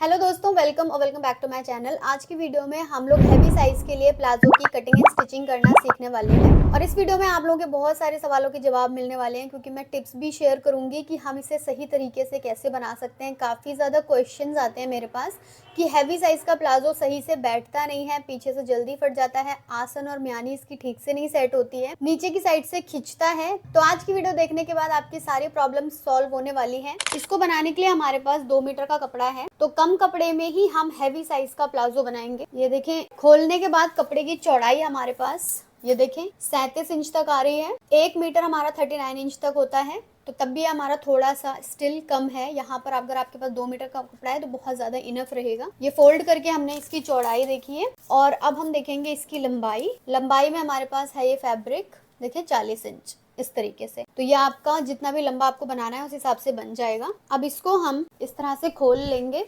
Hello दोस्तों, welcome और welcome back to my channel. आज की वीडियो में हम लोग हैवी साइज के लिए प्लाजो की कटिंग एंड स्टिचिंग करना सीखने वाले हैं और इस वीडियो में आप लोगों के बहुत सारे सवालों के जवाब मिलने वाले हैं क्योंकि मैं टिप्स भी शेयर करूंगी कि हम इसे सही तरीके से कैसे बना सकते हैं। काफ़ी ज़्यादा क्वेश्चंस आते हैं मेरे पास कि हैवी साइज का प्लाजो सही से बैठता नहीं है, पीछे से जल्दी फट जाता है, आसन और म्यानी इसकी ठीक से नहीं सेट होती है, नीचे की साइड से खिंचता है। तो आज की वीडियो देखने के बाद आपकी सारी प्रॉब्लम सॉल्व होने वाली है। इसको बनाने के लिए हमारे पास 2 मीटर का कपड़ा है, तो कम कपड़े में ही हम हैवी साइज का प्लाजो बनाएंगे। ये देखें, खोलने के बाद कपड़े की चौड़ाई हमारे पास ये देखें 37 इंच तक आ रही है। 1 मीटर हमारा 39 इंच तक होता है, तो तब भी हमारा थोड़ा सा स्टिल कम है। यहाँ पर अगर आपके पास 2 मीटर का कपड़ा है तो बहुत ज्यादा इनफ रहेगा। ये फोल्ड करके हमने इसकी चौड़ाई देखी है और अब हम देखेंगे इसकी लंबाई। लंबाई में हमारे पास है ये फैब्रिक देखिए 40 इंच इस तरीके से। तो ये आपका जितना भी लंबा आपको बनाना है उस हिसाब से बन जाएगा। अब इसको हम इस तरह से खोल लेंगे।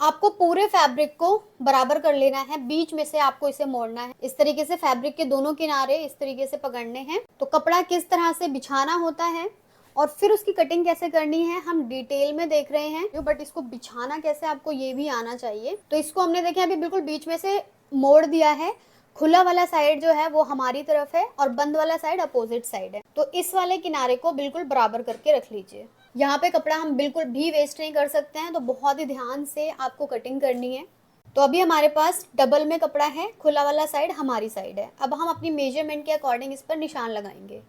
आपको पूरे फैब्रिक को बराबर कर लेना है, बीच में से आपको इसे मोड़ना है। इस तरीके से फैब्रिक के दोनों किनारे इस तरीके से पकड़ने हैं। तो कपड़ा किस तरह से बिछाना होता है और फिर उसकी कटिंग कैसे करनी है हम डिटेल में देख रहे हैं, बट इसको बिछाना कैसे आपको ये भी आना चाहिए। तो इसको हमने देखे अभी बिल्कुल बीच में से मोड़ दिया है। खुला वाला साइड जो है वो हमारी तरफ है और बंद वाला साइड अपोजिट साइड है। तो इस वाले किनारे को बिल्कुल बराबर करके रख लीजिए। यहाँ पे कपड़ा हम बिल्कुल भी वेस्ट नहीं कर सकते हैं, तो बहुत ही ध्यान से आपको कटिंग करनी है। तो अभी हमारे पास डबल में कपड़ा है, खुला वाला साइड हमारी साइड है। अब हम अपनी मेजरमेंट के अकॉर्डिंग इस पर निशान लगाएंगे।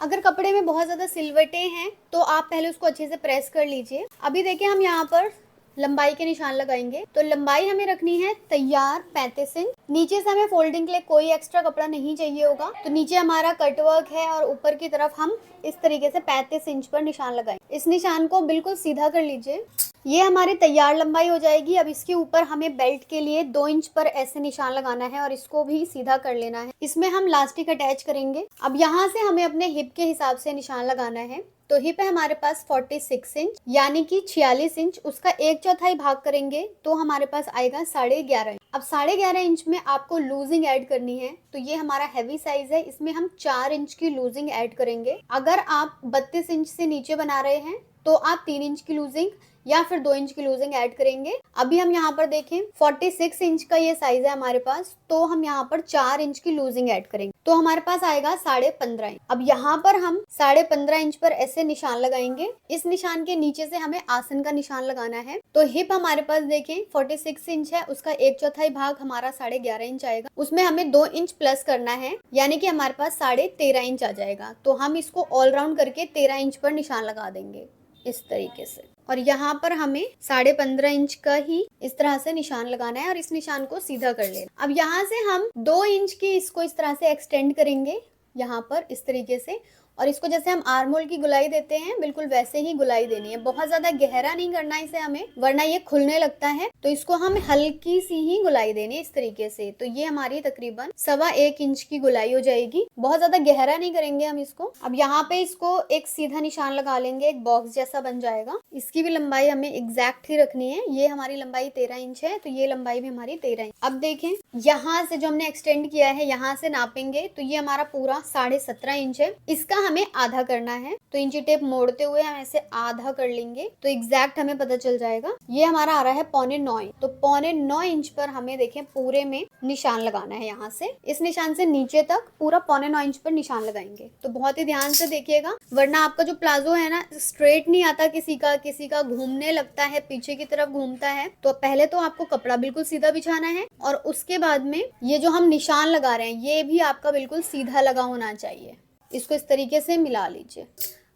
अगर कपड़े में बहुत ज़्यादा सिलवटें हैं तो आप पहले उसको अच्छे से प्रेस कर लीजिए। अभी देखिए हम यहाँ पर लंबाई के निशान लगाएंगे। तो लंबाई हमें रखनी है तैयार 35 इंच। नीचे से हमें फोल्डिंग के लिए कोई एक्स्ट्रा कपड़ा नहीं चाहिए होगा, तो नीचे हमारा कटवर्क है और ऊपर की तरफ हम इस तरीके से 35 इंच पर निशान लगाएंगे। इस निशान को बिल्कुल सीधा कर लीजिए। ये हमारी तैयार लंबाई हो जाएगी। अब इसके ऊपर हमें बेल्ट के लिए 2 इंच पर ऐसे निशान लगाना है और इसको भी सीधा कर लेना है। इसमें हम लास्टिक अटैच करेंगे। अब यहाँ से हमें अपने हिप के हिसाब से निशान लगाना है। तो हिप है हमारे पास 46 इंच यानी कि 46 इंच, उसका 1/4 भाग करेंगे तो हमारे पास आएगा 11.5 इंच। अब 11.5 इंच में आपको लूजिंग ऐड करनी है। तो ये हमारा हैवी साइज है, इसमें हम 4 इंच की लूजिंग ऐड करेंगे। अगर आप 32 इंच से नीचे बना रहे हैं तो आप 3 इंच की लूजिंग या फिर 2 इंच की लूजिंग ऐड करेंगे। अभी हम यहाँ पर देखें 46 इंच का ये साइज है हमारे पास, तो हम यहाँ पर 4 इंच की लूजिंग ऐड करेंगे तो हमारे पास आएगा 15.5 इंच। अब यहाँ पर हम 15.5 इंच पर ऐसे निशान लगाएंगे। इस निशान के नीचे से हमें आसन का निशान लगाना है। तो हिप हमारे पास देखें 46 इंच है, उसका 1/4 भाग हमारा 11.5 इंच आएगा। उसमें हमें 2 इंच प्लस करना है यानी कि हमारे पास 13.5 इंच आ जाएगा। तो हम इसको ऑल राउंड करके 13 इंच पर निशान लगा देंगे इस तरीके से। और यहाँ पर हमें 15.5 इंच का ही इस तरह से निशान लगाना है और इस निशान को सीधा कर लेना। अब यहाँ से हम 2 इंच की इसको इस तरह से एक्सटेंड करेंगे यहाँ पर इस तरीके से, और इसको जैसे हम आर्मोल की गुलाई देते हैं बिल्कुल वैसे ही गुलाई देनी है। बहुत ज्यादा गहरा नहीं करना इसे हमें, वरना ये खुलने लगता है। तो इसको हम हल्की सी ही गुलाई देनी है इस तरीके से। तो ये हमारी तकरीबन 1.25 इंच की गुलाई हो जाएगी। बहुत ज्यादा गहरा नहीं करेंगे हम इसको। अब यहाँ पे इसको एक सीधा निशान लगा लेंगे, एक बॉक्स जैसा बन जाएगा। इसकी भी लंबाई हमें एग्जैक्ट ही रखनी है। ये हमारी लंबाई 13 इंच है, तो ये लंबाई भी हमारी 13 इंच। अब देखें यहाँ से जो हमने एक्सटेंड किया है यहाँ से नापेंगे तो ये हमारा पूरा 17.5 इंच है। इसका हमें आधा करना है, तो इंची टेप मोड़ते हुए हम ऐसे आधा कर लेंगे तो एग्जैक्ट हमें पता चल जाएगा। ये हमारा आ रहा है 8.25 इंच। तो 8.25 इंच पर हमें देखें पूरे में निशान लगाना है। यहाँ से इस निशान से नीचे तक पूरा 8.25 इंच पर निशान लगाएंगे। तो बहुत ही ध्यान से देखिएगा, वरना आपका जो प्लाजो है ना स्ट्रेट नहीं आता, किसी का घूमने लगता है, पीछे की तरफ घूमता है। तो पहले तो आपको कपड़ा बिल्कुल सीधा बिछाना है और उसके बाद में ये जो हम निशान लगा रहे हैं ये भी आपका बिल्कुल सीधा लगा होना चाहिए। इसको इस तरीके से मिला लीजिए।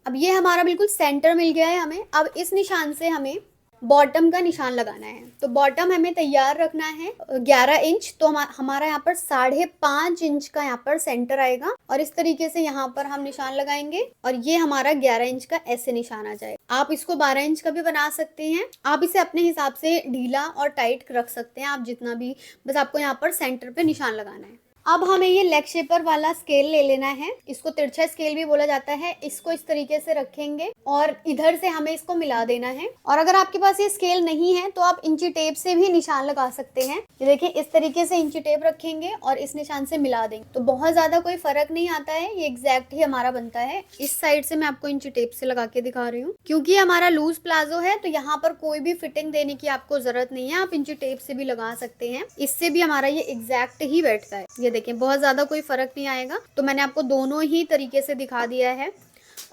अब ये हमारा बिल्कुल सेंटर मिल गया है हमें। अब इस निशान से हमें बॉटम का निशान लगाना है। तो बॉटम हमें तैयार रखना है 11 इंच। तो हमारा यहाँ पर 5.5 इंच का यहाँ पर सेंटर आएगा और इस तरीके से यहाँ पर हम निशान लगाएंगे और ये हमारा 11 इंच का ऐसे निशान आ जाएगा। आप इसको 12 इंच का भी बना सकते हैं। आप इसे अपने हिसाब से ढीला और टाइट रख सकते हैं, आप जितना भी, बस आपको यहाँ पर सेंटर पे निशान लगाना है। अब हमें ये लेग शेपर वाला स्केल ले लेना है, इसको तिरछा स्केल भी बोला जाता है। इसको इस तरीके से रखेंगे और इधर से हमें इसको मिला देना है। और अगर आपके पास ये स्केल नहीं है तो आप इंची टेप से भी निशान लगा सकते हैं। ये देखिए इस तरीके से इंची टेप रखेंगे और इस निशान से मिला देंगे तो बहुत ज्यादा कोई फर्क नहीं आता है, ये एग्जैक्ट ही हमारा बनता है। इस साइड से मैं आपको इंची टेप से लगा के दिखा रही हूँ, क्योंकि हमारा लूज प्लाजो है तो यहाँ पर कोई भी फिटिंग देने की आपको जरूरत नहीं है, आप इंची टेप से भी लगा सकते हैं, इससे भी हमारा ये एग्जैक्ट ही बैठता है। ये देखिए बहुत ज्यादा कोई फर्क नहीं आएगा। तो मैंने आपको दोनों ही तरीके से दिखा दिया है।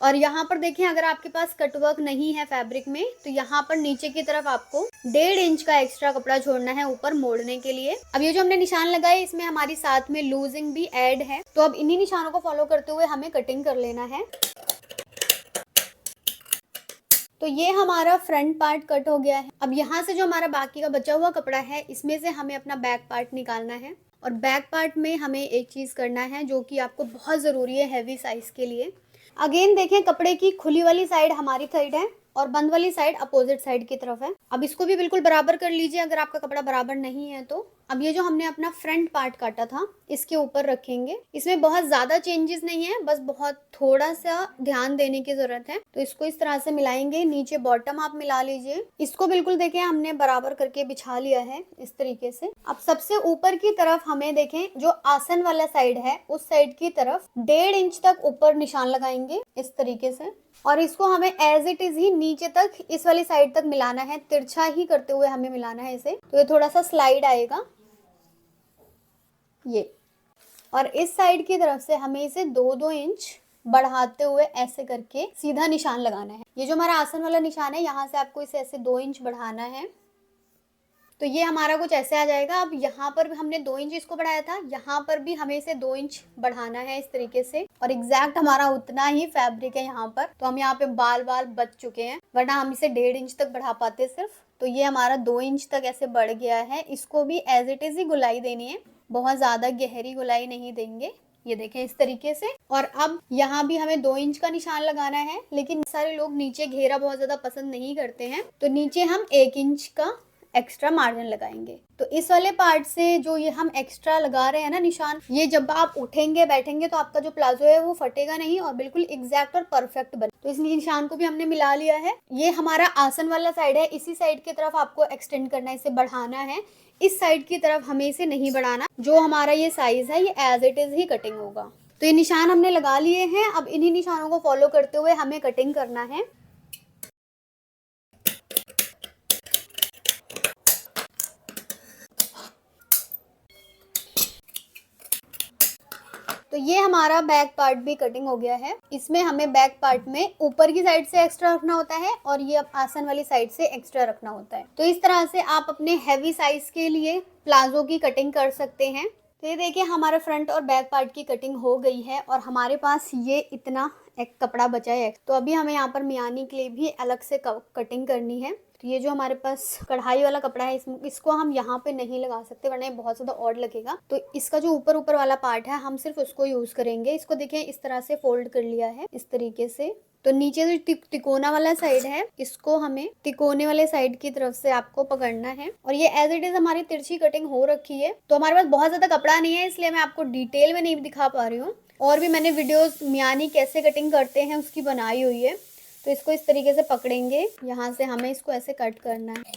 और यहाँ पर देखिए अगर आपके पास कटवर्क नहीं है फैब्रिक में तो यहाँ पर नीचे की तरफ आपको 1.5 इंच का एक्स्ट्रा कपड़ा छोड़ना है ऊपर मोड़ने के लिए। अब ये जो हमने निशान लगाए इसमें हमारी साथ में लूजिंग भी ऐड है, तो अब इन्हीं निशानों को फॉलो करते हुए हमें कटिंग कर लेना है। तो ये हमारा फ्रंट पार्ट कट हो गया है। अब यहाँ से जो हमारा बाकी का बचा हुआ कपड़ा है इसमें से हमें अपना बैक पार्ट निकालना है। और बैक पार्ट में हमें एक चीज़ करना है जो कि आपको बहुत ज़रूरी है हैवी साइज़ के लिए। अगेन देखें कपड़े की खुली वाली साइड हमारी साइड है और बंद वाली साइड अपोजिट साइड की तरफ है। अब इसको भी बिल्कुल बराबर कर लीजिए अगर आपका कपड़ा बराबर नहीं है तो। अब ये जो हमने अपना फ्रंट पार्ट काटा था इसके ऊपर रखेंगे। इसमें बहुत ज्यादा चेंजेस नहीं है, बस बहुत थोड़ा सा ध्यान देने की जरूरत है। तो इसको इस तरह से मिलाएंगे, नीचे बॉटम आप मिला लीजिए। इसको बिल्कुल देखें हमने बराबर करके बिछा लिया है इस तरीके से। अब सबसे ऊपर की तरफ हमें देखें जो आसन वाला साइड है उस साइड की तरफ 1.5 इंच तक ऊपर निशान लगाएंगे इस तरीके से। और इसको हमें एज इट इज ही नीचे तक इस वाली साइड तक मिलाना है, तिरछा ही करते हुए हमें मिलाना है इसे। तो ये थोड़ा सा स्लाइड आएगा ये। और इस साइड की तरफ से हमें इसे 2-2 इंच बढ़ाते हुए ऐसे करके सीधा निशान लगाना है। ये जो हमारा आसन वाला निशान है यहाँ से आपको इसे ऐसे 2 इंच बढ़ाना है। तो ये हमारा कुछ ऐसे आ जाएगा। अब यहाँ पर भी हमने 2 इंच इसको बढ़ाया था, यहाँ पर भी हमें इसे 2 इंच बढ़ाना है इस तरीके से। और एग्जैक्ट हमारा उतना ही फैब्रिक है यहाँ पर, तो हम यहाँ पे बाल बच चुके हैं, वरना हम इसे 1.5 इंच तक बढ़ा पाते सिर्फ। तो ये हमारा 2 इंच तक ऐसे बढ़ गया है। इसको भी एज इट इज ही गुलाई देनी है, बहुत ज्यादा गहरी गुलाई नहीं देंगे। ये देखें इस तरीके से। और अब यहाँ भी हमें 2 इंच का निशान लगाना है, लेकिन सारे लोग नीचे घेरा बहुत ज्यादा पसंद नहीं करते हैं, तो नीचे हम 1 इंच का एक्स्ट्रा मार्जिन लगाएंगे। तो इस वाले पार्ट से जो ये हम एक्स्ट्रा लगा रहे हैं ना निशान, ये जब आप उठेंगे बैठेंगे तो आपका जो प्लाजो है वो फटेगा नहीं और बिल्कुल एग्जैक्ट और परफेक्ट बने। तो इस निशान को भी हमने मिला लिया है। ये हमारा आसन वाला साइड है, इसी साइड की तरफ आपको एक्सटेंड करना है, इसे बढ़ाना है। इस साइड की तरफ हमें इसे नहीं बढ़ाना। जो हमारा ये साइज है ये एज इट इज ही कटिंग होगा। तो ये निशान हमने लगा लिए हैं। अब इन्हीं निशानों को फॉलो करते हुए हमें कटिंग करना है। तो ये हमारा बैक पार्ट भी कटिंग हो गया है। इसमें हमें बैक पार्ट में ऊपर की साइड से एक्स्ट्रा रखना होता है और ये आसन वाली साइड से एक्स्ट्रा रखना होता है। तो इस तरह से आप अपने हैवी साइज के लिए प्लाजो की कटिंग कर सकते हैं। तो ये देखिए हमारा फ्रंट और बैक पार्ट की कटिंग हो गई है और हमारे पास ये इतना एक कपड़ा बचा है। तो अभी हमें यहाँ पर मियानी के लिए भी अलग से कटिंग करनी है। तो ये जो हमारे पास कढ़ाई वाला कपड़ा है इसको हम यहाँ पे नहीं लगा सकते, वरना ये बहुत ज़्यादा ऑड लगेगा। तो इसका जो ऊपर वाला पार्ट है हम सिर्फ उसको यूज़ करेंगे। इसको देखिए इस तरह से फोल्ड कर लिया है इस तरीके से। तो नीचे जो तिकोना वाला साइड है इसको हमें तिकोने वाले साइड की तरफ से आपको पकड़ना है। और ये एज इट इज हमारी तिरछी कटिंग हो रखी है। तो हमारे पास बहुत ज़्यादा कपड़ा नहीं है इसलिए मैं आपको डिटेल में नहीं दिखा पा रही हूँ। और भी मैंने वीडियोस मियानी कैसे कटिंग करते हैं उसकी बनाई हुई है। तो इसको इस तरीके से पकड़ेंगे, यहाँ से हमें इसको ऐसे कट करना है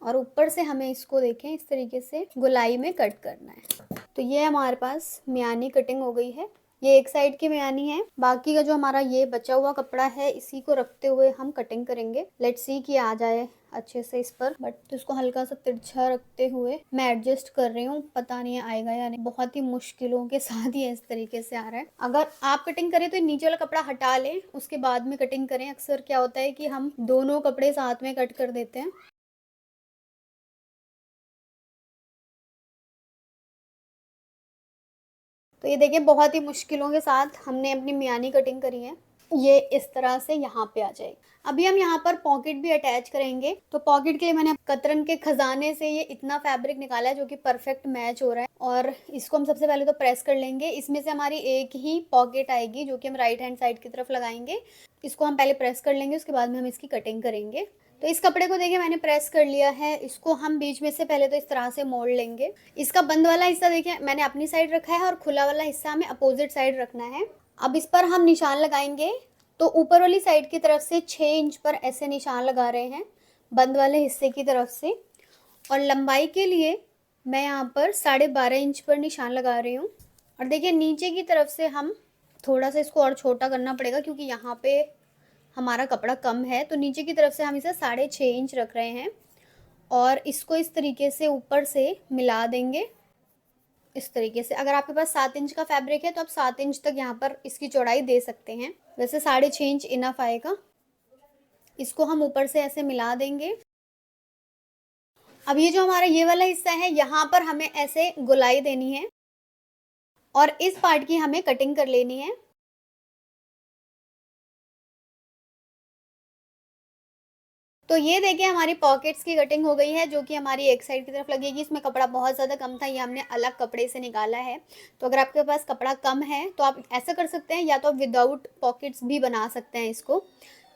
और ऊपर से हमें इसको देखें इस तरीके से गोलाई में कट करना है। तो ये हमारे पास मियानी कटिंग हो गई है। ये एक साइड की मियानी है, बाकी का जो हमारा ये बचा हुआ कपड़ा है इसी को रखते हुए हम कटिंग करेंगे। लेट्स सी कि आ जाए अच्छे से इस पर, बट तो इसको हल्का सा तिरछा रखते हुए मैं एडजस्ट कर रही हूँ, पता नहीं आएगा या नहीं। बहुत ही मुश्किलों के साथ ही इस तरीके से आ रहा है। अगर आप कटिंग करें तो नीचे वाला कपड़ा हटा लें, उसके बाद में कटिंग करें। अक्सर क्या होता है कि हम दोनों कपड़े साथ में कट कर देते हैं। तो ये देखिए बहुत ही मुश्किलों के साथ हमने अपनी मियानी कटिंग करी है। ये इस तरह से यहाँ पे आ जाएगी। अभी हम यहाँ पर पॉकेट भी अटैच करेंगे। तो पॉकेट के लिए मैंने कतरन के खजाने से ये इतना फैब्रिक निकाला है जो कि परफेक्ट मैच हो रहा है। और इसको हम सबसे पहले तो प्रेस कर लेंगे। इसमें से हमारी एक ही पॉकेट आएगी जो कि हम राइट हैंड साइड की तरफ लगाएंगे। इसको हम पहले प्रेस कर लेंगे, उसके बाद में हम इसकी कटिंग करेंगे। तो इस कपड़े को देखिए मैंने प्रेस कर लिया है। इसको हम बीच में से पहले तो इस तरह से मोड़ लेंगे। इसका बंद वाला हिस्सा देखिए मैंने अपनी साइड रखा है और खुला वाला हिस्सा हमें अपोजिट साइड रखना है। अब इस पर हम निशान लगाएंगे। तो ऊपर वाली साइड की तरफ से 6 इंच पर ऐसे निशान लगा रहे हैं बंद वाले हिस्से की तरफ से, और लंबाई के लिए मैं यहाँ पर 12.5 इंच पर निशान लगा रही हूँ। और देखिए नीचे की तरफ से हम थोड़ा सा इसको और छोटा करना पड़ेगा क्योंकि यहाँ पे हमारा कपड़ा कम है, तो नीचे की तरफ से हम इसे 6.5 इंच रख रहे हैं और इसको इस तरीके से ऊपर से मिला देंगे। इस तरीके से अगर आपके पास 7 इंच का फैब्रिक है तो आप 7 इंच तक यहाँ पर इसकी चौड़ाई दे सकते हैं, वैसे 6.5 इंच इनफ आएगा। इसको हम ऊपर से ऐसे मिला देंगे। अब ये जो हमारा ये वाला हिस्सा है यहाँ पर हमें ऐसे गोलाई देनी है और इस पार्ट की हमें कटिंग कर लेनी है। तो ये देखिए हमारी पॉकेट्स की कटिंग हो गई है, जो कि हमारी एक साइड की तरफ लगेगी। इसमें कपड़ा बहुत ज़्यादा कम था, ये हमने अलग कपड़े से निकाला है। तो अगर आपके पास कपड़ा कम है तो आप ऐसा कर सकते हैं, या तो आप विदाउट पॉकेट्स भी बना सकते हैं इसको।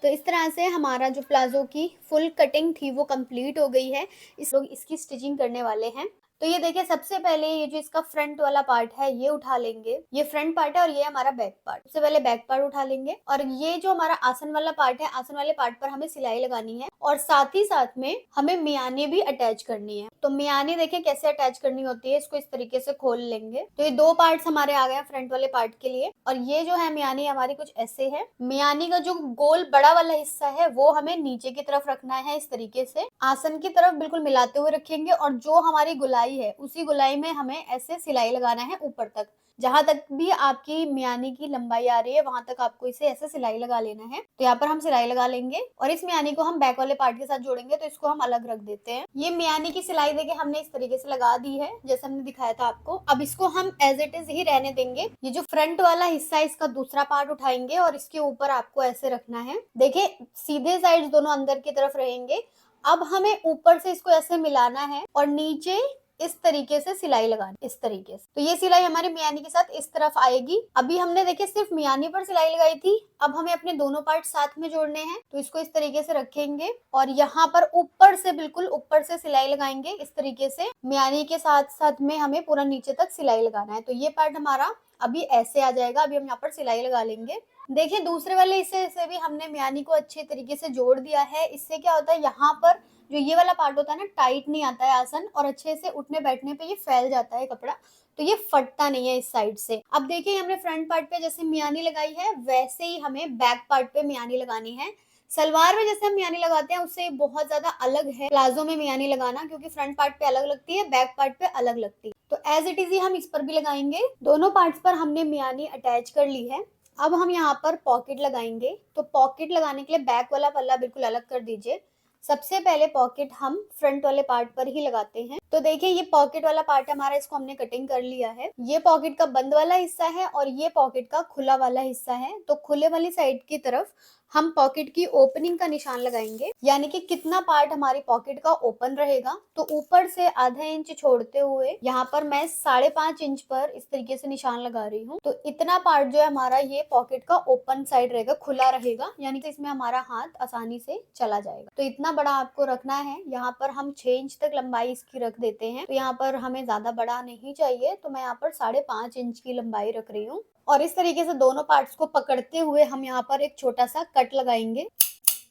तो इस तरह से हमारा जो प्लाजो की फुल कटिंग थी वो कंप्लीट हो गई है। इस लोग इसकी स्टिचिंग करने वाले हैं। तो ये देखिए सबसे पहले ये जो इसका फ्रंट वाला पार्ट है ये उठा लेंगे। ये फ्रंट पार्ट है और ये हमारा बैक पार्ट। सबसे पहले बैक पार्ट उठा लेंगे और ये जो हमारा आसन वाला पार्ट है, आसन वाले पार्ट पर हमें सिलाई लगानी है और साथ ही साथ में हमें मियानी भी अटैच करनी है। तो मियानी देखिए कैसे अटैच करनी होती है, इसको इस तरीके से खोल लेंगे। तो ये 2 पार्ट्स हमारे आ गए फ्रंट वाले पार्ट के लिए। और ये जो है मियानी हमारी कुछ ऐसे है। मियानी का जो गोल बड़ा वाला हिस्सा है वो हमें नीचे की तरफ रखना है, इस तरीके से आसन की तरफ बिल्कुल मिलाते हुए रखेंगे। और जो हमारी गुलाई है उसी गुलाई में हमें ऐसे सिलाई लगाना है ऊपर तक। जहां तक भी आपकी मियानी की लंबाई आ रही है वहां तक आपको इसे ऐसे सिलाई लगा लेना है। तो यहाँ पर हम सिलाई लगा लेंगे और इस मियानी को हम बैक वाले पार्ट के साथ जोड़ेंगे, तो इसको हम अलग रख देते हैं। ये मियानी की सिलाई देखिए हमने इस तरीके से लगा दी है जैसे हमने दिखाया था आपको। अब इसको हम एज इट इज ही रहने देंगे। ये जो फ्रंट वाला हिस्सा है इसका दूसरा पार्ट उठाएंगे और इसके ऊपर आपको ऐसे रखना है। देखिए सीधे साइड दोनों अंदर की तरफ रहेंगे। अब हमें ऊपर से इसको ऐसे मिलाना है और नीचे इस तरीके से सिलाई लगानी, इस तरीके से। तो ये सिलाई हमारी मियानी के साथ इस तरफ आएगी। अभी हमने देखिए सिर्फ मियानी पर सिलाई लगाई थी, अब हमें अपने दोनों पार्ट साथ में जोड़ने हैं। तो इसको इस तरीके से रखेंगे और यहाँ पर ऊपर से बिल्कुल ऊपर से सिलाई लगाएंगे इस तरीके से। मियानी के साथ साथ में हमें पूरा नीचे तक सिलाई लगाना है। तो ये पार्ट हमारा अभी ऐसे आ जाएगा। अभी हम यहाँ पर सिलाई लगा लेंगे। देखिए दूसरे वाले हिस्से से भी हमने मियानी को अच्छे तरीके से जोड़ दिया है। इससे क्या होता है, यहाँ पर जो ये वाला पार्ट होता है ना, टाइट नहीं आता है आसन और अच्छे से उठने बैठने पे ये फैल जाता है कपड़ा, तो ये फटता नहीं है इस साइड से। अब देखिए हमने फ्रंट पार्ट पे जैसे मियानी लगाई है वैसे ही हमें बैक पार्ट पे मियानी लगानी है। सलवार में जैसे हम मियानी लगाते हैं उससे बहुत ज्यादा अलग है प्लाजो में मियानी लगाना, क्योंकि फ्रंट पार्ट पे अलग लगती है, बैक पार्ट पे अलग लगती है। तो एज इट इज ही हम इस पर भी लगाएंगे। दोनों पार्ट्स पर हमने मियानी अटैच कर ली है। अब हम यहाँ पर पॉकेट लगाएंगे। तो पॉकेट लगाने के लिए बैक वाला पल्ला बिल्कुल अलग कर दीजिए। सबसे पहले पॉकेट हम फ्रंट वाले पार्ट पर ही लगाते हैं। तो देखिए ये पॉकेट वाला पार्ट हमारा, इसको हमने कटिंग कर लिया है। ये पॉकेट का बंद वाला हिस्सा है और ये पॉकेट का खुला वाला हिस्सा है। तो खुले वाली साइड की तरफ हम पॉकेट की ओपनिंग का निशान लगाएंगे, यानी कि कितना पार्ट हमारी पॉकेट का ओपन रहेगा। तो ऊपर से आधा इंच छोड़ते हुए यहाँ पर मैं 5.5 इंच पर इस तरीके से निशान लगा रही हूँ। तो इतना पार्ट जो है हमारा ये पॉकेट का ओपन साइड रहेगा, खुला रहेगा, यानी कि इसमें हमारा हाथ आसानी से चला जाएगा। तो इतना बड़ा आपको रखना है। यहाँ पर हम 6 इंच तक लंबाई इसकी रख देते हैं। तो यहाँ पर हमें ज्यादा बड़ा नहीं चाहिए, तो मैं यहाँ पर 5.5 इंच की लंबाई रख रही हूँ। और इस तरीके से दोनों पार्ट्स को पकड़ते हुए हम यहाँ पर एक छोटा सा कट लगाएंगे।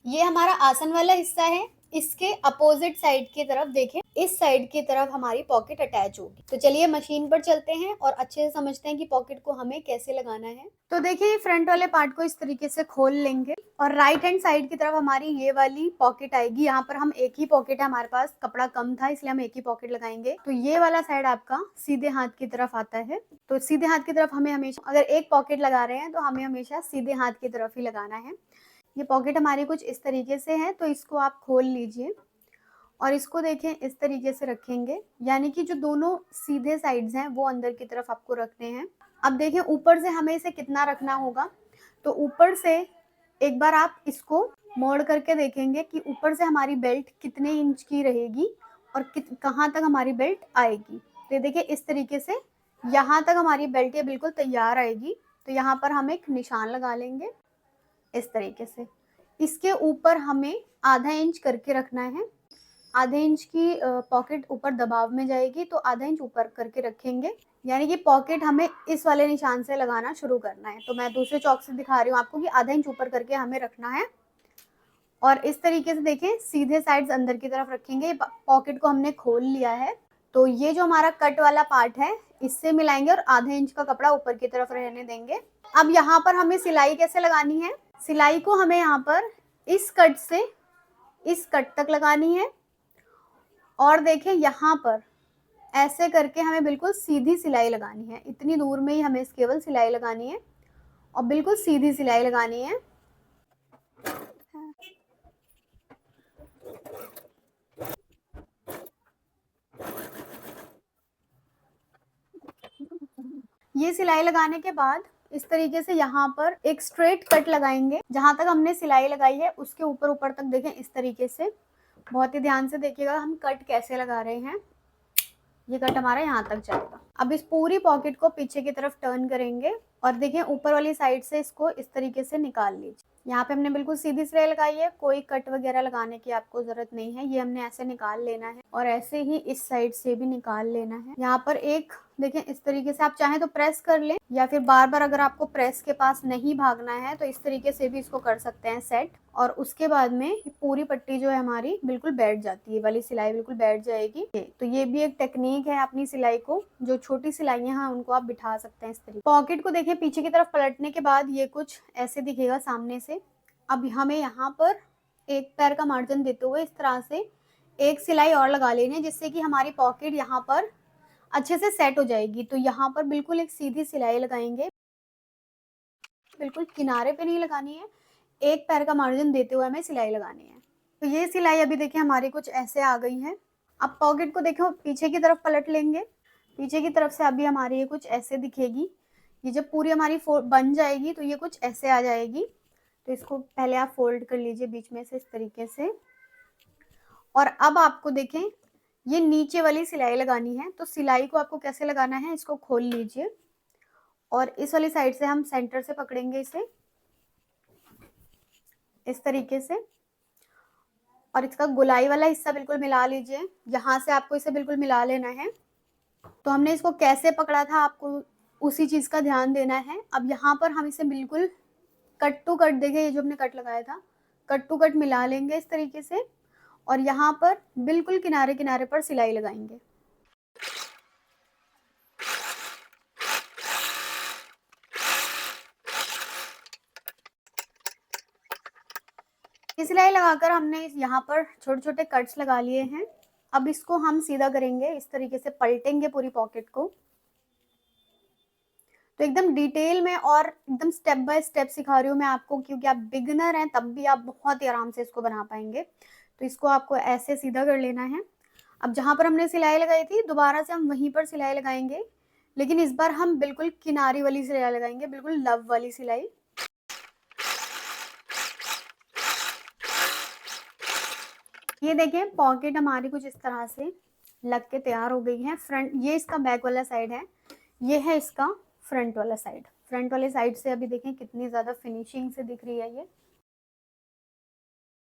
ये हमारा आसन वाला हिस्सा है। इसके अपोजिट साइड की तरफ देखें, इस साइड की तरफ हमारी पॉकेट अटैच होगी। तो चलिए मशीन पर चलते हैं और अच्छे से समझते हैं कि पॉकेट को हमें कैसे लगाना है। तो देखिए फ्रंट वाले पार्ट को इस तरीके से खोल लेंगे और राइट हैंड साइड की तरफ हमारी ये वाली पॉकेट आएगी। यहाँ पर हम एक ही पॉकेट है, हमारे पास कपड़ा कम था इसलिए हम एक ही पॉकेट लगाएंगे। तो ये वाला साइड आपका सीधे हाथ की तरफ आता है। तो सीधे हाथ की तरफ हमें हमेशा, अगर एक पॉकेट लगा रहे हैं तो हमें हमेशा सीधे हाथ की तरफ ही लगाना है। ये पॉकेट हमारी कुछ इस तरीके से है, तो इसको आप खोल लीजिए और इसको देखें इस तरीके से रखेंगे, यानी कि जो दोनों सीधे साइड्स हैं वो अंदर की तरफ आपको रखने हैं। अब देखें ऊपर से हमें इसे कितना रखना होगा। तो ऊपर से एक बार आप इसको मोड़ करके देखेंगे कि ऊपर से हमारी बेल्ट कितने इंच की रहेगी और कहाँ तक हमारी बेल्ट आएगी। तो देखिए इस तरीके से यहाँ तक हमारी बेल्ट ये बिल्कुल तैयार आएगी। तो यहाँ पर हम एक निशान लगा लेंगे इस तरीके से। इसके ऊपर हमें आधा इंच करके रखना है। आधे इंच की पॉकेट ऊपर दबाव में जाएगी तो आधा इंच ऊपर करके रखेंगे, यानी कि पॉकेट हमें इस वाले निशान से लगाना शुरू करना है। तो मैं दूसरे चौक से दिखा रही हूँ आपको कि आधा इंच ऊपर करके हमें रखना है और इस तरीके से देखें सीधे साइड्स अंदर की तरफ रखेंगे। पॉकेट को हमने खोल लिया है, तो ये जो हमारा कट वाला पार्ट है इससे मिलाएंगे और आधे इंच का कपड़ा ऊपर की तरफ रहने देंगे। अब यहाँ पर हमें सिलाई कैसे लगानी है, सिलाई को हमें यहाँ पर इस कट से इस कट तक लगानी है और देखें यहाँ पर ऐसे करके हमें बिल्कुल सीधी सिलाई लगानी है। इतनी दूर में ही हमें केवल सिलाई लगानी है और बिल्कुल सीधी सिलाई लगानी है। ये सिलाई लगाने के बाद इस तरीके से यहाँ पर एक स्ट्रेट कट लगाएंगे। जहां तक हमने सिलाई लगाई है उसके ऊपर ऊपर तक देखें इस तरीके से। बहुत ही ध्यान से देखिएगा हम कट कैसे लगा रहे हैं। ये कट हमारा यहाँ तक जाएगा। अब इस पूरी पॉकेट को पीछे की तरफ टर्न करेंगे और देखिए ऊपर वाली साइड से इसको इस तरीके से निकाल लीजिए। यहाँ पे हमने बिल्कुल सीधी सिलाई लगाई है, कोई कट वगैरह लगाने की आपको जरूरत नहीं है। ये हमने ऐसे निकाल लेना है और ऐसे ही इस साइड से भी निकाल लेना है। यहाँ पर एक देखें इस तरीके से आप चाहें तो प्रेस कर लें या फिर बार बार अगर आपको प्रेस के पास नहीं भागना है तो इस तरीके से भी इसको कर सकते हैं सेट। और उसके बाद में पूरी पट्टी जो है हमारी बिल्कुल बैठ जाती है, वाली सिलाई बिल्कुल बैठ जाएगी। तो ये भी एक टेक्निक है अपनी सिलाई को, जो छोटी सिलाइयां हैं उनको आप बिठा सकते हैं इस तरीके। पॉकेट को देखें पीछे की तरफ पलटने के बाद ये कुछ ऐसे दिखेगा सामने से। अब हमें यहाँ पर एक पैर का मार्जिन देते हुए इस तरह से एक सिलाई और लगा लेनी है, जिससे कि हमारी पॉकेट यहाँ पर अच्छे से सेट हो जाएगी। तो यहाँ पर बिल्कुल एक सीधी सिलाई लगाएंगे, बिल्कुल किनारे पे नहीं लगानी है, एक पैर का मार्जिन देते हुए हमें सिलाई लगानी है। तो ये सिलाई अभी देखिए हमारी कुछ ऐसे आ गई है। अब पॉकेट को देखो पीछे की तरफ पलट लेंगे, पीछे की तरफ से अभी हमारी ये कुछ ऐसे दिखेगी। ये जब पूरी हमारी बन जाएगी तो ये कुछ ऐसे आ जाएगी। तो इसको पहले आप फोल्ड कर लीजिए बीच में से इस तरीके से। और अब आपको देखें ये नीचे वाली सिलाई लगानी है। तो सिलाई को आपको कैसे लगाना है, इसको खोल लीजिए और इस वाली साइड से हम सेंटर से पकड़ेंगे इसे इस तरीके से और इसका गोलाई वाला हिस्सा बिल्कुल मिला लीजिए। यहाँ से आपको इसे बिल्कुल मिला लेना है। तो हमने इसको कैसे पकड़ा था आपको उसी चीज का ध्यान देना है। अब यहाँ पर हम इसे बिल्कुल कट टू कट देंगे, ये जो हमने कट लगाया था कट टू कट मिला लेंगे इस तरीके से और यहाँ पर बिल्कुल किनारे किनारे पर सिलाई लगाएंगे। सिलाई लगाकर हमने यहाँ पर छोटे छोटे कट्स लगा लिए हैं। अब इसको हम सीधा करेंगे, इस तरीके से पलटेंगे पूरी पॉकेट को। तो एकदम डिटेल में और एकदम स्टेप बाय स्टेप सिखा रही हूँ मैं आपको, क्योंकि आप बिगिनर हैं तब भी आप बहुत ही आराम से इसको बना पाएंगे। तो इसको आपको ऐसे सीधा कर लेना है। अब जहाँ पर हमने सिलाई लगाई थी दोबारा से हम वहीं पर सिलाई लगाएंगे, लेकिन इस बार हम बिल्कुल किनारी वाली सिलाई लगाएंगे, बिल्कुल लव वाली सिलाई। ये देखें पॉकेट हमारी कुछ इस तरह से लग के तैयार हो गई है। फ्रंट ये इसका बैक वाला साइड है, ये है इसका फ्रंट वाला साइड। फ्रंट वाले साइड से अभी देखें कितनी ज़्यादा फिनिशिंग से दिख रही है। ये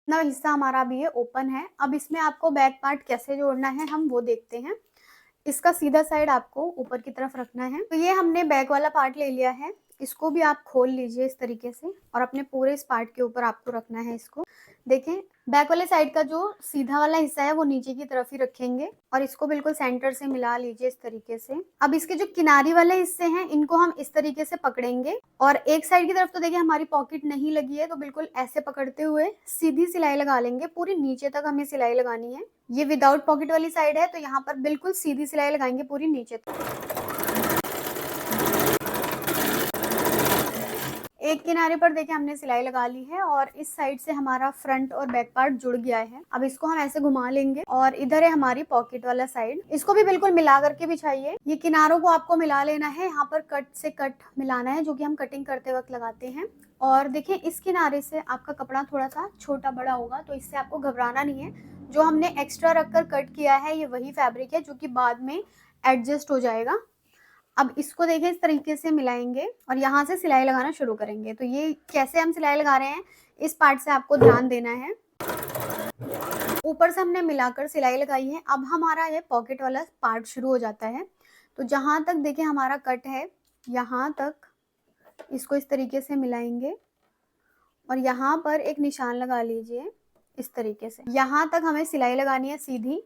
ना हिस्सा हमारा अभी ये ओपन है। अब इसमें आपको बैक पार्ट कैसे जोड़ना है हम वो देखते हैं। इसका सीधा साइड आपको ऊपर की तरफ रखना है। तो ये हमने बैक वाला पार्ट ले लिया है, इसको भी आप खोल लीजिए इस तरीके से और अपने पूरे इस पार्ट के ऊपर आपको रखना है इसको। देखें बैक वाले साइड का जो सीधा वाला हिस्सा है वो नीचे की तरफ ही रखेंगे और इसको बिल्कुल सेंटर से मिला लीजिए इस तरीके से। अब इसके जो किनारी वाले हिस्से हैं इनको हम इस तरीके से पकड़ेंगे और एक साइड की तरफ तो देखिए हमारी पॉकेट नहीं लगी है, तो बिल्कुल ऐसे पकड़ते हुए सीधी सिलाई लगा लेंगे। पूरी नीचे तक हमें सिलाई लगानी है। ये विदाउट पॉकेट वाली साइड है तो यहाँ पर बिल्कुल सीधी सिलाई लगाएंगे पूरी नीचे तक। एक किनारे पर देखिए हमने सिलाई लगा ली है और इस साइड से हमारा फ्रंट और बैक पार्ट जुड़ गया है। अब इसको हम ऐसे घुमा लेंगे और इधर है हमारी पॉकेट वाला साइड। इसको भी बिल्कुल मिला करके बिछाइए। ये किनारों को आपको मिला लेना है, यहाँ पर कट से कट मिलाना है जो कि हम कटिंग करते वक्त लगाते हैं। और देखिए इस किनारे से आपका कपड़ा थोड़ा सा छोटा बड़ा होगा, तो इससे आपको घबराना नहीं है। जो हमने एक्स्ट्रा रखकर कट किया है ये वही फैब्रिक है जो कि बाद में एडजस्ट हो जाएगा। अब इसको देखिए इस तरीके से मिलाएंगे और यहाँ से सिलाई लगाना शुरू करेंगे। तो ये कैसे हम सिलाई लगा रहे हैं, इस पार्ट से आपको ध्यान देना है। ऊपर से हमने मिलाकर सिलाई लगाई है। अब हमारा ये पॉकेट वाला पार्ट शुरू हो जाता है। तो जहाँ तक देखिए हमारा कट है, यहाँ तक इसको इस तरीके से मिलाएंगे और यहाँ पर एक निशान लगा लीजिए इस तरीके से। यहाँ तक हमें सिलाई लगानी है सीधी।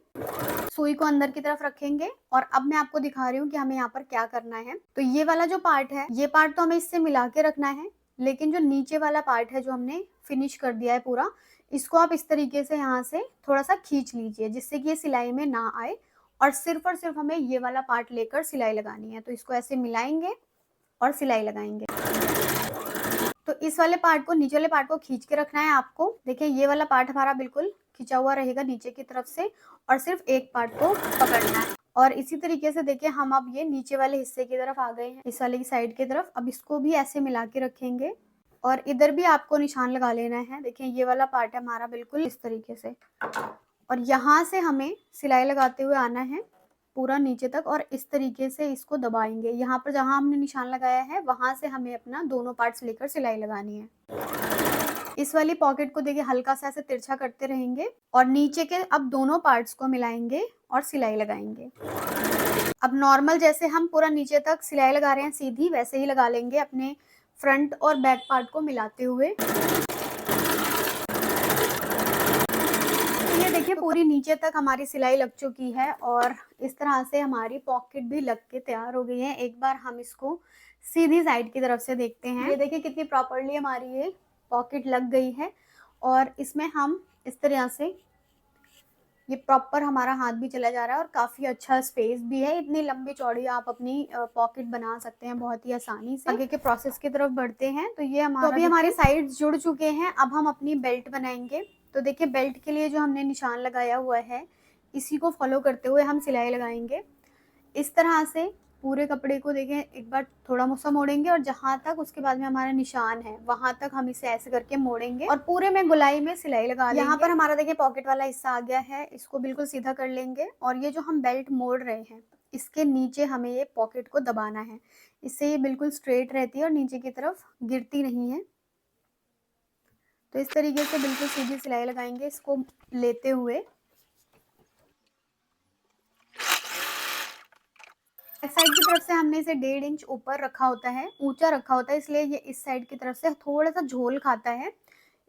सुई को अंदर की तरफ रखेंगे और अब मैं आपको दिखा रही हूँ कि हमें यहाँ पर क्या करना है। तो ये वाला जो पार्ट है, ये पार्ट तो हमें इससे मिला के रखना है, लेकिन जो नीचे वाला पार्ट है जो हमने फिनिश कर दिया है पूरा, इसको आप इस तरीके से यहाँ से थोड़ा सा खींच लीजिए जिससे कि ये सिलाई में ना आए और सिर्फ हमें ये वाला पार्ट लेकर सिलाई लगानी है। तो इसको ऐसे मिलाएंगे और सिलाई लगाएंगे। तो इस वाले पार्ट को, नीचे वाले पार्ट को खींच के रखना है आपको। देखिए ये वाला पार्ट हमारा बिल्कुल खिंचा हुआ रहेगा नीचे की तरफ से और सिर्फ एक पार्ट को पकड़ना है। और इसी तरीके से देखिए हम अब ये नीचे वाले हिस्से की तरफ आ गए हैं, इस वाले की साइड की तरफ। अब इसको भी ऐसे मिला के रखेंगे और इधर भी आपको निशान लगा लेना है। देखिए ये वाला पार्ट है हमारा बिल्कुल इस तरीके से और यहाँ से हमें सिलाई लगाते हुए आना है पूरा नीचे तक और इस तरीके से इसको दबाएंगे। यहाँ पर जहाँ हमने निशान लगाया है वहां से हमें अपना दोनों पार्ट्स लेकर सिलाई लगानी है। इस वाली पॉकेट को देखिए हल्का सा ऐसे तिरछा करते रहेंगे और नीचे के अब दोनों पार्ट्स को मिलाएंगे और सिलाई लगाएंगे। अब नॉर्मल जैसे हम पूरा नीचे तक सिलाई लगा रहे हैं सीधी, वैसे ही लगा लेंगे अपने फ्रंट और बैक पार्ट को मिलाते हुए। ये देखिए पूरी नीचे तक हमारी सिलाई लग चुकी है और इस तरह से हमारी पॉकेट भी लग के तैयार हो गई है। एक बार हम इसको सीधी साइड की तरफ से देखते हैं। ये देखिए कितनी प्रॉपर्ली हमारी ये पॉकेट लग गई है और इसमें हम इस तरह से ये प्रॉपर हमारा हाथ भी चला जा रहा है और काफ़ी अच्छा स्पेस भी है। इतनी लंबी चौड़ी आप अपनी पॉकेट बना सकते हैं बहुत ही आसानी से। आगे के प्रोसेस की तरफ बढ़ते हैं। तो ये हमारा, तो अभी हमारे साइड्स जुड़ चुके हैं। अब हम अपनी बेल्ट बनाएंगे। तो देखिए बेल्ट के लिए जो हमने निशान लगाया हुआ है, इसी को फॉलो करते हुए हम सिलाई लगाएंगे। इस तरह से पूरे कपड़े को देखें, एक बार थोड़ा सा मोड़ेंगे और जहाँ तक उसके बाद में हमारा निशान है वहां तक हम इसे ऐसे करके मोड़ेंगे और पूरे में गुलाई में सिलाई लगा लेंगे। यहाँ पर हमारा देखिए पॉकेट वाला हिस्सा आ गया है, इसको बिल्कुल सीधा कर लेंगे और ये जो हम बेल्ट मोड़ रहे हैं इसके नीचे हमें ये पॉकेट को दबाना है। इससे ये बिल्कुल स्ट्रेट रहती है और नीचे की तरफ गिरती नहीं है। तो इस तरीके से बिल्कुल सीधी सिलाई लगाएंगे इसको लेते हुए। बैक साइड की तरफ से हमने इसे 1.5 इंच ऊपर रखा होता है, ऊंचा रखा होता है, इसलिए ये इस साइड की तरफ से थोड़ा सा झोल खाता है।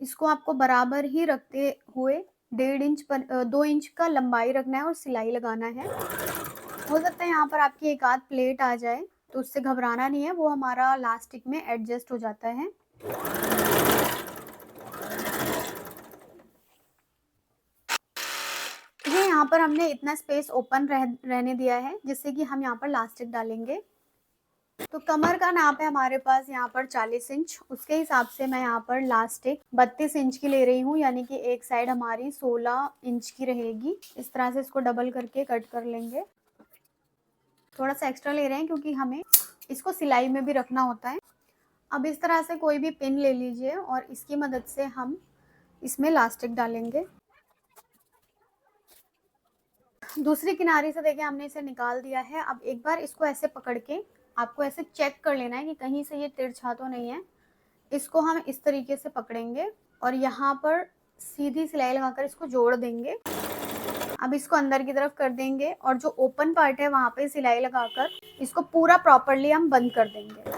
इसको आपको बराबर ही रखते हुए 1.5 इंच पर 2 इंच का लंबाई रखना है और सिलाई लगाना है। हो सकता है यहाँ पर आपकी एक आध प्लेट आ जाए, तो उससे घबराना नहीं है, वो हमारा लास्टिक में एडजस्ट हो जाता है। ये यहाँ पर हमने इतना स्पेस ओपन रहने दिया है जिससे कि हम यहाँ पर लास्टिक डालेंगे। तो कमर का नाप है हमारे पास यहाँ पर 40 इंच, उसके हिसाब से मैं यहाँ पर लास्टिक 32 इंच की ले रही हूँ, यानी कि एक साइड हमारी 16 इंच की रहेगी। इस तरह से इसको डबल करके कट कर लेंगे। थोड़ा सा एक्स्ट्रा ले रहे हैं क्योंकि हमें इसको सिलाई में भी रखना होता है। अब इस तरह से कोई भी पिन ले लीजिए और इसकी मदद से हम इसमें लास्टिक डालेंगे। दूसरी किनारे से देखिए हमने इसे निकाल दिया है। अब एक बार इसको ऐसे पकड़ के आपको ऐसे चेक कर लेना है कि कहीं से ये तिरछा तो नहीं है। इसको हम इस तरीके से पकड़ेंगे और यहाँ पर सीधी सिलाई लगाकर इसको जोड़ देंगे। अब इसको अंदर की तरफ कर देंगे और जो ओपन पार्ट है वहाँ पे सिलाई लगाकर इसको पूरा प्रॉपरली हम बंद कर देंगे।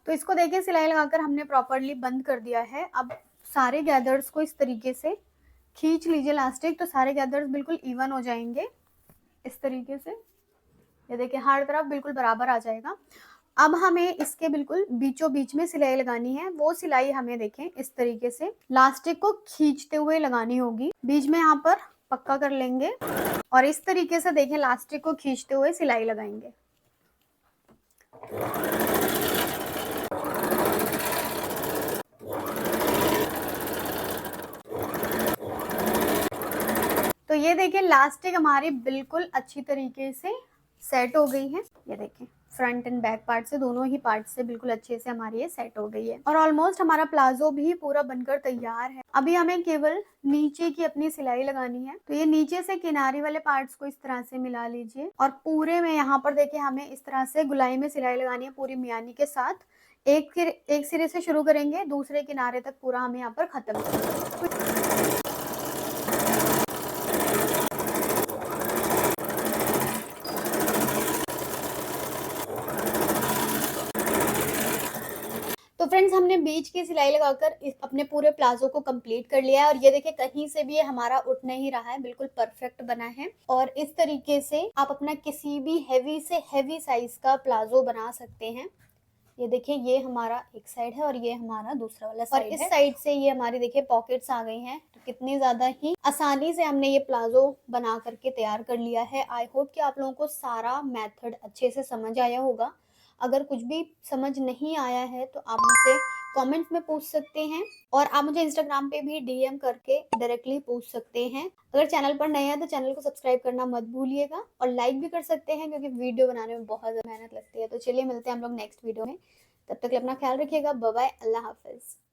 तो इसको देखिए सिलाई लगाकर हमने प्रॉपरली बंद कर दिया है। अब सारे गैदर्स को इस तरीके से खींच लीजिए लास्टिक, तो सारे गैदर्स बिल्कुल इवन हो जाएंगे इस तरीके से। ये देखिए हर तरफ बिल्कुल बराबर आ जाएगा। अब हमें इसके बिल्कुल बीचों बीच में सिलाई लगानी है। वो सिलाई हमें देखें इस तरीके से लास्टिक को खींचते हुए लगानी होगी। बीच में यहाँ पर पक्का कर लेंगे और इस तरीके से देखें लास्टिक को खींचते हुए सिलाई लगाएंगे। तो ये देखिए लास्टिक हमारी बिल्कुल अच्छी तरीके से सेट हो गई है। ये देखें फ्रंट एंड बैक पार्ट से, दोनों ही पार्ट से बिल्कुल अच्छे से हमारी ये सेट हो गई है और ऑलमोस्ट हमारा प्लाजो भी पूरा बनकर तैयार है। अभी हमें केवल नीचे की अपनी सिलाई लगानी है। तो ये नीचे से किनारे वाले पार्ट्स को इस तरह से मिला लीजिए और पूरे में यहाँ पर देखिए हमें इस तरह से गुलाई में सिलाई लगानी है पूरी मियानी के साथ। एक सिरे से शुरू करेंगे, दूसरे किनारे तक पूरा हम यहाँ पर खत्म करेंगे। तो फ्रेंड्स हमने बीच की सिलाई लगाकर अपने पूरे प्लाजो को कंप्लीट कर लिया है और ये देखिए कहीं से भी ये हमारा उठ नहीं रहा है, बिल्कुल परफेक्ट बना है। और इस तरीके से आप अपना किसी भी हैवी से हैवी साइज का प्लाजो बना सकते हैं। ये देखिए ये हमारा एक साइड है और ये हमारा दूसरा वाला साइड है। और इस साइड से ये हमारी देखिए पॉकेट्स आ गई हैं, तो कितनी ज्यादा ही आसानी से हमने ये प्लाजो बना करके तैयार कर लिया है। आई होप कि आप लोगों को सारा मेथड अच्छे से समझ आया होगा। अगर कुछ भी समझ नहीं आया है तो आप मुझसे कमेंट्स में पूछ सकते हैं और आप मुझे इंस्टाग्राम पे भी डीएम करके डायरेक्टली पूछ सकते हैं। अगर चैनल पर नए हैं तो चैनल को सब्सक्राइब करना मत भूलिएगा और लाइक भी कर सकते हैं क्योंकि वीडियो बनाने में बहुत ज़्यादा मेहनत लगती है। तो चलिए मिलते हैं हम लोग नेक्स्ट वीडियो में, तब तक के लिए अपना ख्याल रखिएगा। बाय बाय, अल्लाह हाफिज़।